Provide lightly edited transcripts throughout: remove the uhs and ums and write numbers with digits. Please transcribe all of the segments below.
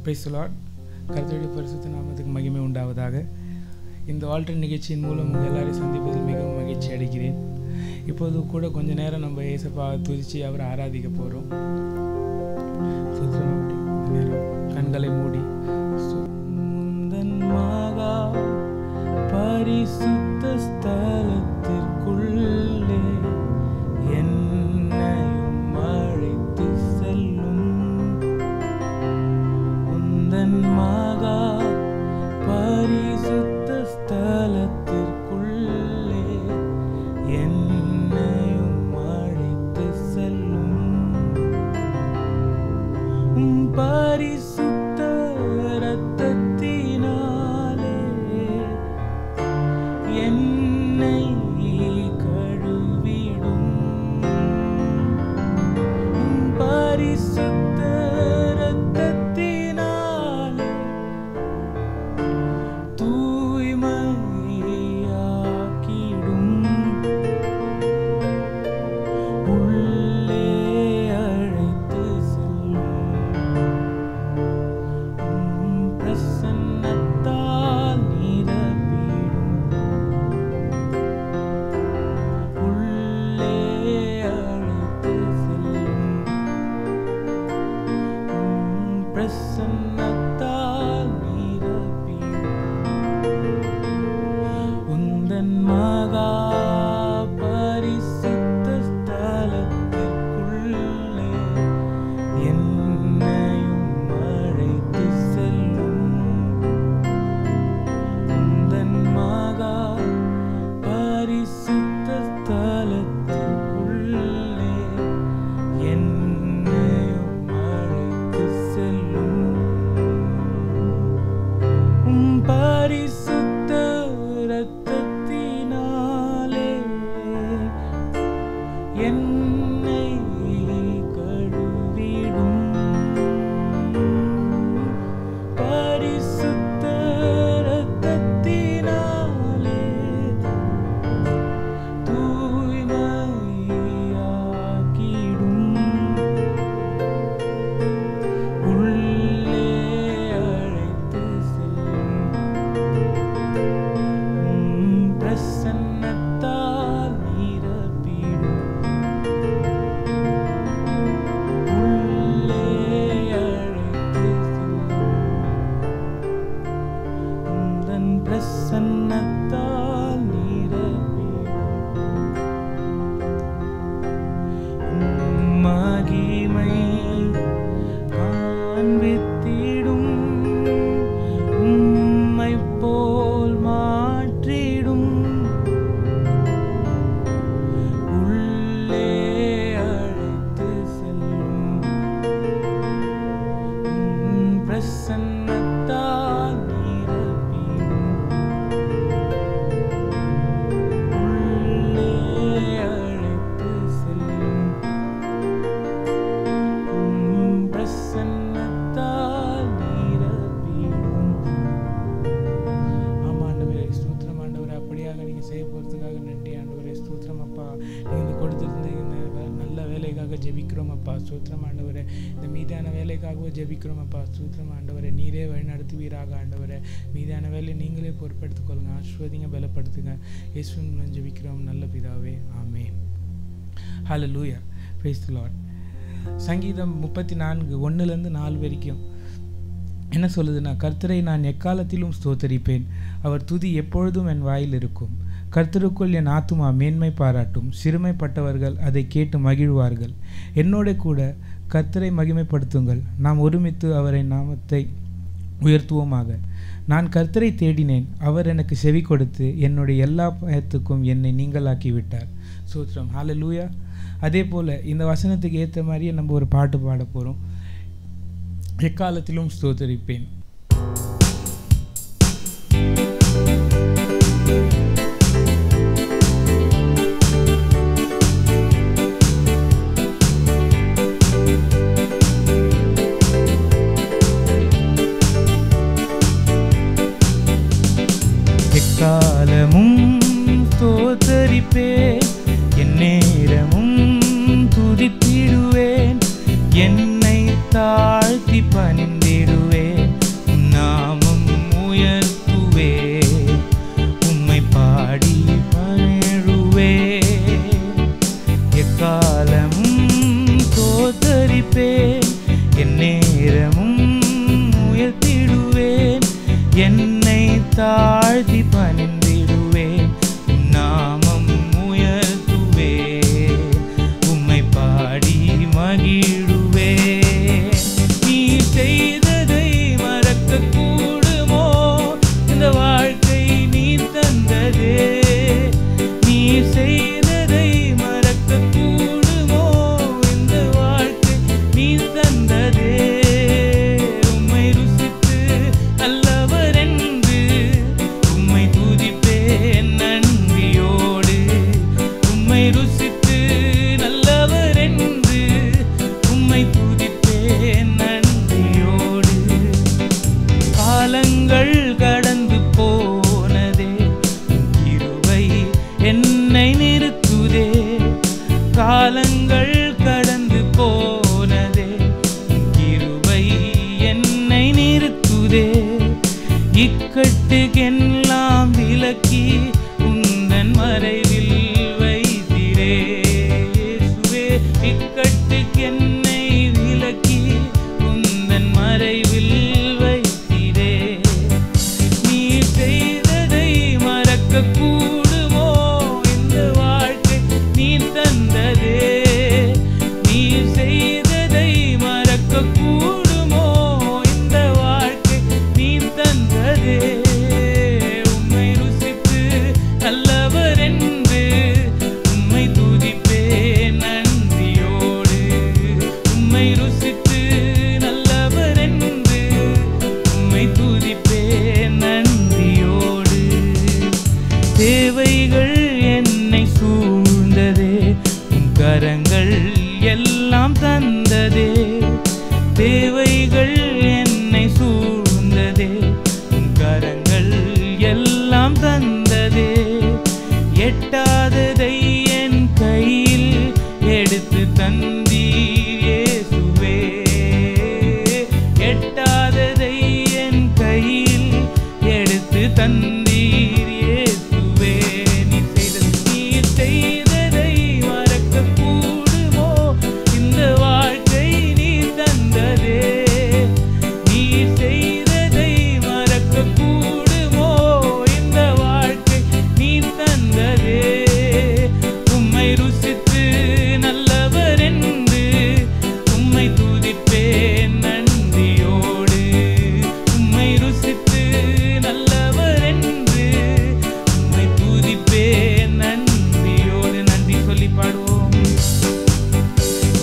Praise the Lord. கர்த்தருடைய பரிசுத்த நாமத்துக்கு மகிமை உண்டாவதாக. இந்த ஆல்டர் நிகழ்ச்சியின் மூலம் உங்கள் எல்லாரையும் சந்திப்பதில் மிகவும் மகிழ்ச்சி அடைகிறேன். இப்போது கூட கொஞ்ச நேரம் நம்ம ஏசப்பா துதிச்சு அவரை ஆராதிக்க போகிறோம். நேரம் கண்களை மூடி முந்தன் மகா பரிசுத்த ஸ்தலத்திற்குள்ளே என்னையும் அழைத்து செல்லும். முந்தன் மகா பரிசுத்த ஸ்தலத்திற்குள்ளே என்னையும் அழைத்து செல்லும். பரிசுத்த இரத்தத்தினாலே என்னை கழுவிடும். பரிசுத்த இரத்தத்தினாலே தூய்மையாக்கிடும். உள்ளே அழைத்து செல்லும். பிரசன்னத்தால் நிரப்பிடும். உள்ளே அழைத்து செல்லும். பிரசன்னத்தால் நிரப்பிடும். உந்தன் மகா பரிசுத்த ஸ்தலத்திற்குள்ளே என்னையும் அழைத்து செல்லும். உந்தன் மகா பரிசுத்த ஸ்தலத்திற்குள்ளே என்னையும் அழைத்து செல்லும். பரிசுத்த இரத்தத்தினாலே என்னை கழுவிடும். பரிசுத்த இரத்தத்தினாலே தூய்மையாக்கிடும். உள்ளே அழைத்து செல்லும். பிரசன்னத்தால் நிரப்பிடும். உள்ளே அழைத்து செல்லும். உந்தன் பிரசன்னத்தால் நிரப்பிடும். மகிமை காண்பித்திடும். உம்மை போல் மாற்றிடும். உள்ளே அழைத்து செல்லும். பிரசன்னத்தால் நிரப்பிடும். உள்ளே அழைத்து செல்லும். பிரசன்னத்தால் நிரப்பிடும். ஆமா ஆண்டவரே, ஸ்தோத்திரம் ஆண்டவரே. அப்படியாக நீங்கள் செய்ய போகிறதுக்காக நன்றி ஆண்டவரே. ஸ்தோத்திரம் அப்பா. நீங்கள் கொடுத்திருந்த இந்த நல்ல வேலைக்காக ஜெபிக்கிறோம் அப்பா. ஸ்தோத்திரம் ஆண்டவரே. இந்த மீதான வேலைக்காகவும் ஜெபிக்கிறோம் அப்பா. ஸ்தோத்திரம் ஆண்டவரே. நீரே வழி நடத்துவீராக ஆண்டவரே. மீதான வேலை நீங்களே பொறுப்பெடுத்துக் கொள்ளுங்க. ஆசீர்வதிங்க, பலப்படுத்துங்க. இயேசுவின் மூலம் ஜெபிக்கிறோம் நல்ல பிதாவே, ஆமென். ஹல்லேலூயா. Praise the Lord. சங்கீதம் 34 1-4 வரைக்கும் என்ன சொல்லுதுன்னா, கர்த்தரை நான் எக்காலத்திலும் ஸ்தோத்தரிப்பேன். அவர் துதி எப்பொழுதும் என் வாயில் இருக்கும். கர்த்தருக்குள் என் ஆத்துமா மேன்மை பாராட்டும். சிறுமைப்பட்டவர்கள் அதை கேட்டு மகிழ்வார்கள். என்னோட கூட கர்த்தரை மகிமைப்படுத்துங்கள். நாம் ஒருமித்து அவரை நாமத்தை உயர்த்துவோமாக. நான் கர்த்தரை தேடினேன். அவர் எனக்கு செவி கொடுத்து என்னுடைய எல்லா பயத்துக்கும் என்னை நீங்களாக்கி விட்டார். ஸ்தோத்திரம். ஹல்லேலூயா. அதே போல் இந்த வசனத்துக்கு ஏற்ற மாதிரியே நம்ம ஒரு பாட்டு பாட போகிறோம். எக்காலத்திலும் ஸ்தோத்தரிப்பேன். எக்காலமும் ஸ்தோத்தரிப்பேன். எந்நேரமும் துதித்திடுவேன். என்னை தாழ்த்தி பணிந்திடுவேன். தாழ்த்தி பணிந்திடுவேன், உம் நாமம் உயர்த்துவேன், உம்மை பாடி மகிழுவேன். நீ செய்ததை மறக்க கூடுமோ, இந்த வாழ்க்கை நீ தந்ததே. நீ செய்ததை மறக்க கூடுமோ, இந்த வாழ்க்கை நீ தந்ததே. உம்மை ருசித்து நல்லவர் என்று உம்மை துதிப்பேன் நன்றியோடு. உம்மை ருசித்து நல்லவர் என்று உம்மை துதிப்பேன் நன்றியோடு. காலங்கள் கடந்து போனதே, கிருபை என்னை நிறுத்துதே. காலங்கள் கடந்து போனதே, கிருபை என்னை நிறுத்துதே. இக்கட்டுக்கெல்லாம் விலக்கி உந்தன் மறைவில் வைத்திரே இயேசுவே. இக்கட்டுக்கென்னை விலக்கி உந்தன் மறைவில் வைத்திரே. நீ செய்ததை மறக்க கூடுமோ, இந்த வாழ்க்கை நீ தந்ததே. நீ செய்ததை மறக்க கூடுமோ, இந்த வாழ்க்கை நீ தந்ததே. உம்மை ருசித்து நல்லவர் என்று உம்மை துதிப்பேன் நன்றியோடு. உம்மை ருசித்து நல்லவர் என்று உம்மை துதிப்பேன் நன்றியோடு. தேவைகள் என்னை சூழ்ந்ததே, உம் கரங்கள் எல்லாம் தந்ததே. தேவைகள் என்னை சூழ்ந்ததே, உம் கரங்கள் எல்லாம் தந்ததே. எட்டாததை என் கையில் எடுத்து தந்தீர் இயேசுவே. எட்டாததை என் கையில் எடுத்து தந்தீர் இயேசுவே. நீ செய்ததை மறக்க கூடுமோ, இந்த வாழ்க்கை நீ தந்ததே. நீ செய்ததை மறக்க கூடுமோ, இந்த வாழ்க்கை நீ தந்ததே. உம்மை ருசித்து நல்லவர் என்று உம்மை துதிப்பேன் நன்றியோடு. உம்மை ருசித்து நல்லவர் என்று உம்மை துதிப்பேன் நன்றியோடு. நன்றி சொல்லி பாடுவோம்.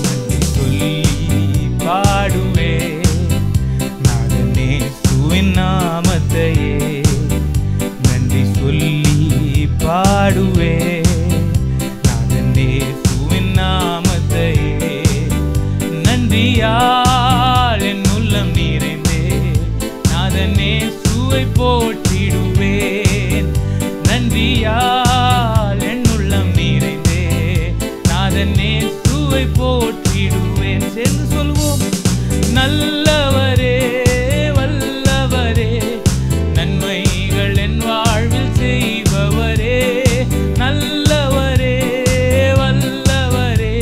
நன்றி சொல்லி பாடுவேன் நாதன் இயேசுவின் நாமத்தையே. நன்றி சொல்லி பாடுவேன் நாதன் இயேசுவின் நாமத்தையே. நன்றியால் என் உள்ளம் நிறைந்தே நாதன் இயேசுவை போற்றிடுவேன். நன்றியால் என் உள்ளம் நிறைந்தே நாதன் இயேசுவை போற்றிடுவேன். சேர்ந்து சொல்வோம். நல்லவரே வல்லவரே, நன்மைகள் என் வாழ்வில் செய்பவரே. நல்லவரே வல்லவரே,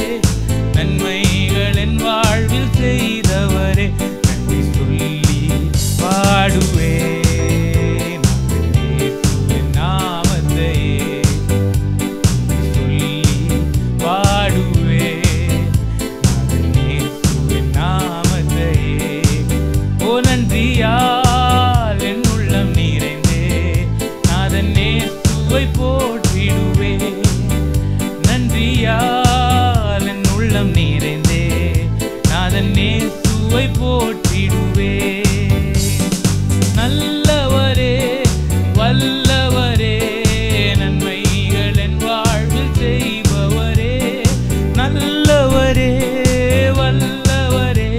நன்மைகள் என் வாழ்வில் செய்தவரே. நன்றி சொல்லி பாடுவேன் இயேசுவின் நாமத்தையே. நன்றி சொல்லி பாடுவேன் இயேசுவின் நாமத்தையே. ஓ நன்றியால் என் உள்ளம் நிறைந்தே நாதன் இயேசுவை போற்றிடுவேன். நன்றியால் என் உள்ளம் நிறைந்தே நாதன் இயேசுவை போற்றிடுவேன். நல்லவரே வல்லவரே, நன்மைகள் என் வாழ்வில் செய்பவரே. நல்லவரே வல்லவரே,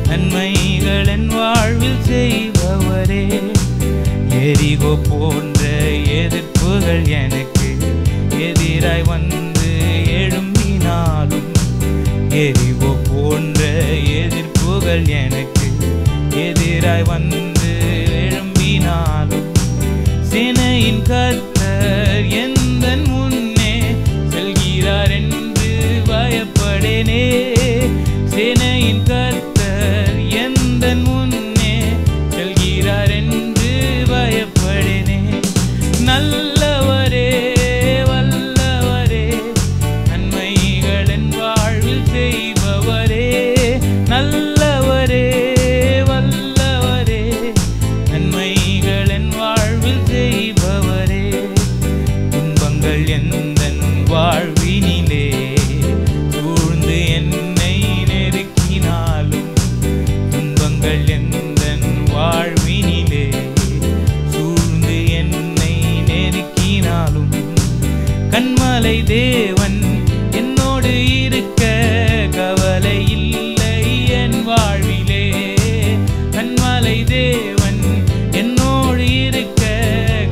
நன்மைகள் என் வாழ்வில் செய்பவரே. எரிகோ போன்ற எதிர்ப்புகள் எனக்கு எதிராய் வந்து எழும்பினாலும், எரிகோ போன்ற எதிர்ப்புகள் எனக்கு எதிராய் வந்து எழும்பினாலும், சேனையின் கர்த்தர் எந்தன் முன்னே செல்கிறார் என்று பயப்படேனே. சேனையின் கர்த்தர் எந்தன் முன்னே செல்கிறார் என்று பயப்படேனே. கண்மலை தேவன் என்னோடு இருக்க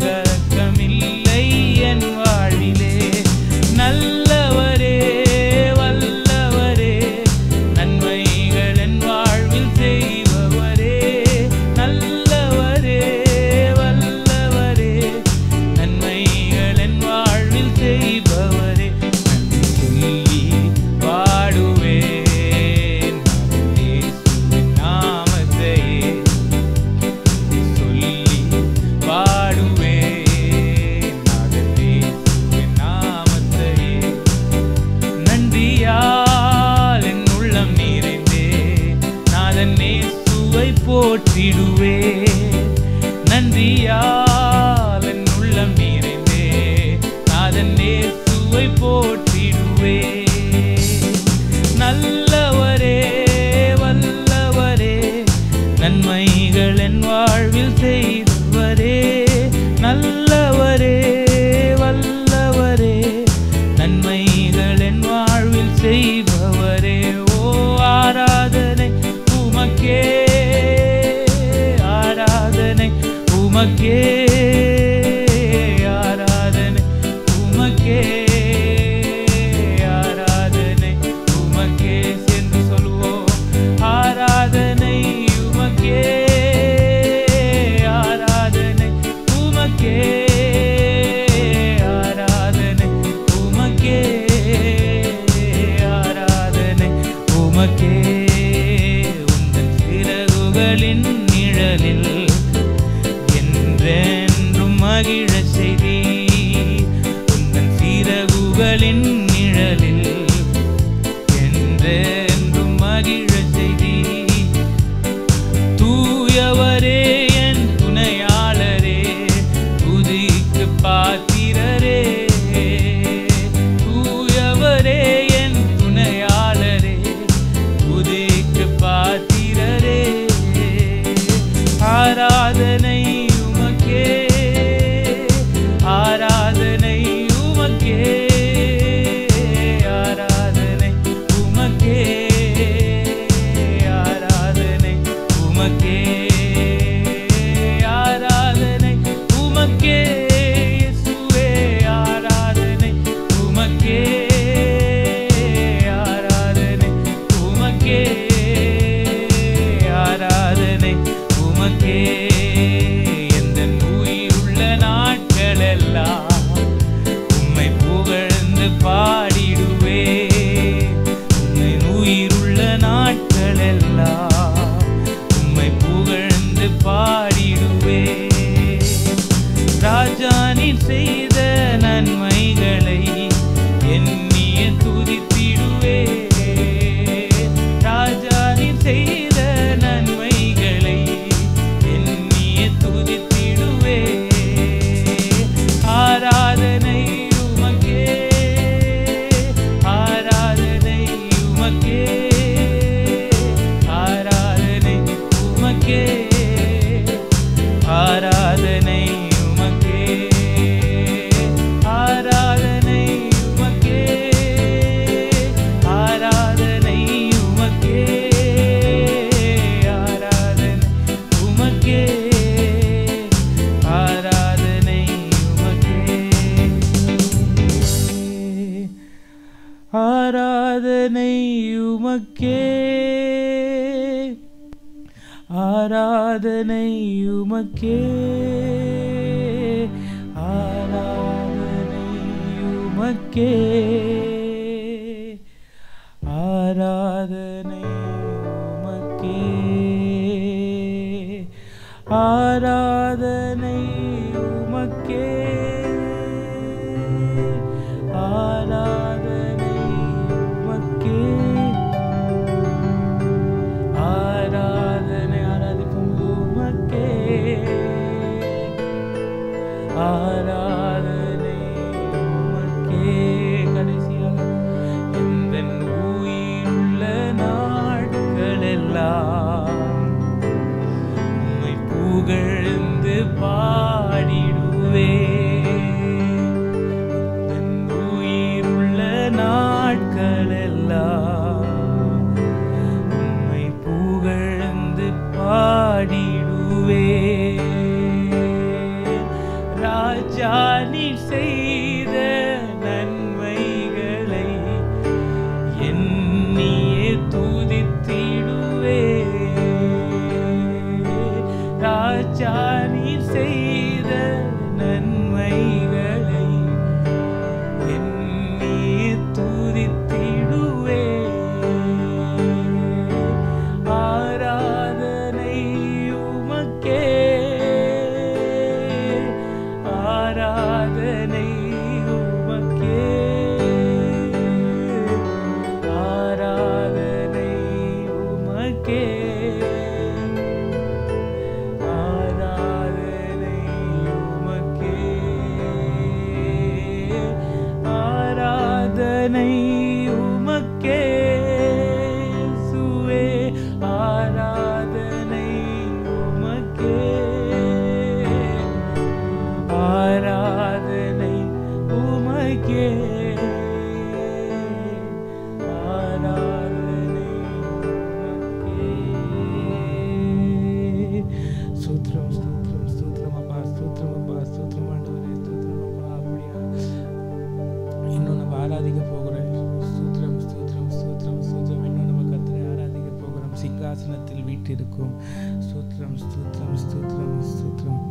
கலக்கமில்லை என் வாழ்விலே. நல்லவரே வல்லவரே நன்மைகள் என் வாழ்வில் செய்பவரே. நல்லவரே வல்லவரே நன்மைகள் என் வாழ்வில் செய்பவரே. சொல்லி பாடுவேன் இயேசுவின் நாமத்தையே. சொல்லி பாடுவேன் இயேசுவின் நாமத்தையே. நன்றியால் என் உள்ளம் நிறைந்தே நாதன் இயேசுவை போற்றிடுவேன். நன்றியால் என் உள்ளம் நிறைந்தே நாதன் இயேசுவை போற்றிடுவேன். நல்லவரே வல்லவரே நன்மைகள் என் வாழ்வில் செய்தவரே. நல்லவரே வல்லவரே நன்மைகள் என் வாழ்வில் செய்பவரே. ஓ ஆராதனை உமக்கே, ஆராதனை உமக்கே, ஆராதனை உமக்கே, ஆராதனை உமக்கே. சேர்ந்து சொல்வோம். ஆராதனை உமக்கே, ஆராதனை உமக்கே, ஆராதனை உமக்கே, ஆராதனை உமக்கே. உந்தன் சிறகுகளின் நிழலில் என்றென்றும் மகிழச் செய்தி. உந்தன் சிறகுகளின் நிழலில் என்றென்றும் மகிழச் செய்தி. தூயவரே என் துணையாளரே துதிக்கு பாத்திரரே. தூயவரே என் துணையாளரே துதிக்கு பாத்திரரே. ஆராதனை உமக்கே, ஆராதனை உமக்கே, ஆராதனை உமக்கே, ஆராதனை உமக்கே, ஆராதனை உமக்கே. இயேசுவே ஆராதனை உமக்கே, ஆராதனை உமக்கே, ஆராதனை உமக்கே. எந்தன் உயிருள்ள நாட்களெல்லாம் உம்மை புகழ்ந்து பாடிடுவே. உம்மை உயிருள்ள நாட்களெல்லாம் உம்மை புகழ்ந்து பாடிடுவே. ராஜா நீர் செய்த நன்மைகளை எண்ணிய துதித்திடுவே. ராஜா நீர் செய்த நன்மைகளை எண்ணிய துதித்திடுவே. ஆராதனை உமக்கே, ஆராதனை உமக்கே, ஆராதனை உமக்கே, ஆராதனை உமக்கே, ஆராதனை உமக்கே, ஆராதனை உமக்கே, ஆராதனை உமக்கே, ஆராதனை உமக்கே, ஆராதனை உமக்கே, ஆராதனை உமக்கே, ஆராதனை உமக்கே, ஆராதனை உமக்கே, ஆராதனை உமக்கே, ஆராதனை உமக்கே, ஆராதனை ஆராதிப்போம் உமக்கே, ஆராதனை உமக்கே. கடைசியாக எந்தன் உயிருள்ள நாட்களெல்லாம் உம்மை புகழ்ந்து பாடிடுவே. எந்தன் உயிருள்ள நாட்களெல்லாம் உம்மை புகழ்ந்து பாடிடுவே. ராஜா நீர் செய்த நன்மைகளை எண்ணி துதித்திடுவே. ஆராதனை உமக்கே, ஆராதனை உமக்கே, ஆராதனை உமக்கே, ஆராதனை உமக்கே, ஆராதனை உமக்கே இயேசுவே, ஆராதனை உமக்கே, ஆராதனை உமக்கே, ஆராதனை உமக்கே. ஸ்தோத்திரம் ஸ்தோத்திரம் ஸ்தோத்திரம் அப்பா, ஸ்தோத்திரம் அப்பா, ஸ்தோத்திரம் ஆண்டவரே, ஸ்தோத்திரம் அப்பா. அப்படியா இன்னும் நம்ம ஆராதிக்க போகிறோம். ஸ்தோத்திரம் ஸ்தோத்திரம் ஸ்தோத்திரம் ஸ்தோத்திரம். இன்னும் நம்ம கர்த்தரை ஆராதிக்க போகிறோம். சிங்காசனத்தில் வீற்றிருக்கும். ஸ்தோத்திரம் ஸ்தோத்திரம் ஸ்தோத்திரம் ஸ்தோத்திரம்.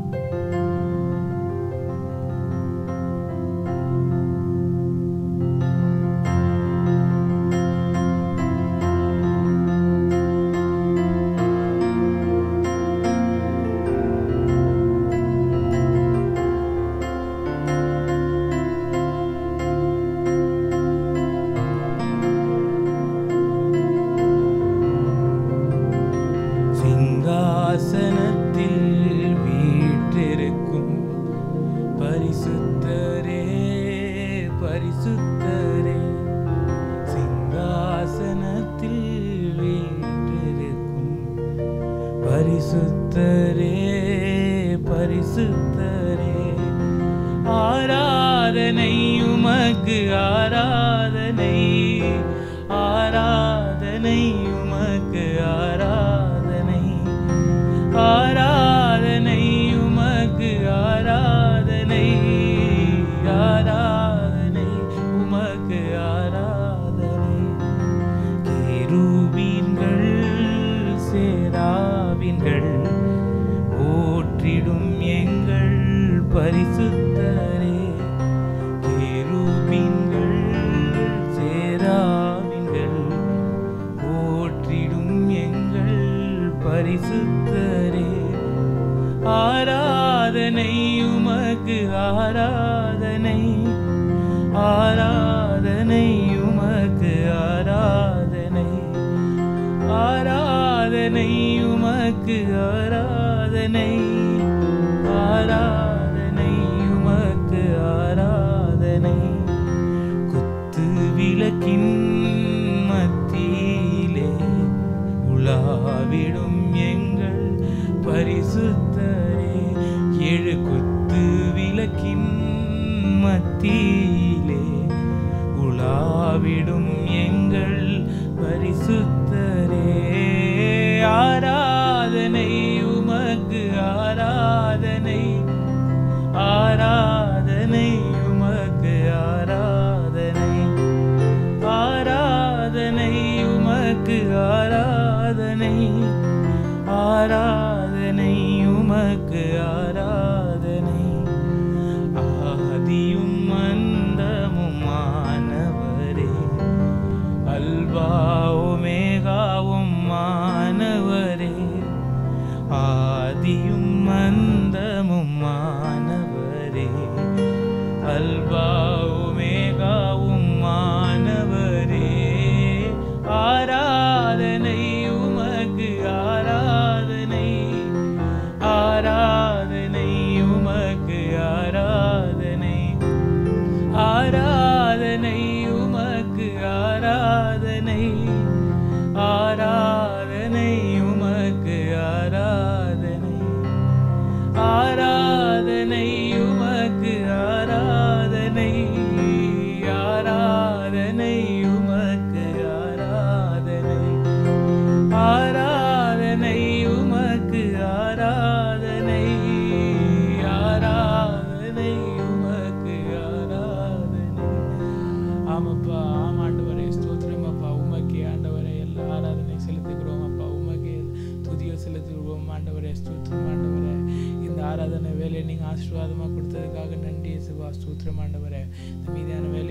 சிங்காசனத்தில் வீற்றிருக்கும் பரிசுத்தரே, பரிசுத்தரே, சிங்காசனத்தில் வீற்றிருக்கும் பரிசுத்தரே, பரிசுத்தரே, ஆராதனை உமக்கு, ஆராதனை, ஆராதனை உமக்கு, ஆராதனை, ஆராதனை உமக்கு, ஆராதனை, ஆராதனை உமக்கு, ஆராதனை. கேருபீன்கள் சேராவின்கள் போற்றிடும் எங்கள் பரிசுத்தரே, கேருபீன்கள் சேராவின்கள் போற்றிடும் எங்கள் பரிசுத்தரே, ஆராதனை உமக்கு, ஆராதனை, ஆராதனை உமக்கு, ஆராதனை, ஆராதனை உமக்கு, ஆராதனை, ஆராதனை உமக்கு, ஆராதனை. குத்து விளக்கின் மத்தியிலே உலாவிடும் எங்கள் பரிசுத்தரே, ஏழு குத்து விளக்கின் மத்தியிலே உலாவிடும் எங்கள் பரிசுத்தரே, ஆராதனை உமக்கு, ஆராதனை, ஆராதனை உமக்கு, ஆராதனை, ஆராதனை உமக்கு, ஆராதனை, ஆராதனை உமக்கு, ஆராதனை. ஆதியும் அந்தமும் மானவரே, அல்வா ஒமேகாவும் மானவரே, ஆதியும் அந்தமும் மானவரே, அல்வா ஒமேகாவும் மானவரே, ஆராதனை உமக்கு, ஆராதனை, ஆராதனை உமக்கு, ஆராதனை, ஆராதனை உமக்கு, ஆராதனை, ஆராதனை உமக்கு, ஆராதனை, ஆராதனை உமக்கு, செலுத்துவோம் ஆண்டவரே. ஸ்தோத்திரம் ஆண்டவரே. இந்த ஆராதனை வேலையை நீங்கள் ஆசீர்வாதமாக கொடுத்ததுக்காக நன்றி இயேசுவா. ஸ்தோத்திரம் ஆண்டவரே. இந்த மீதியான வேலை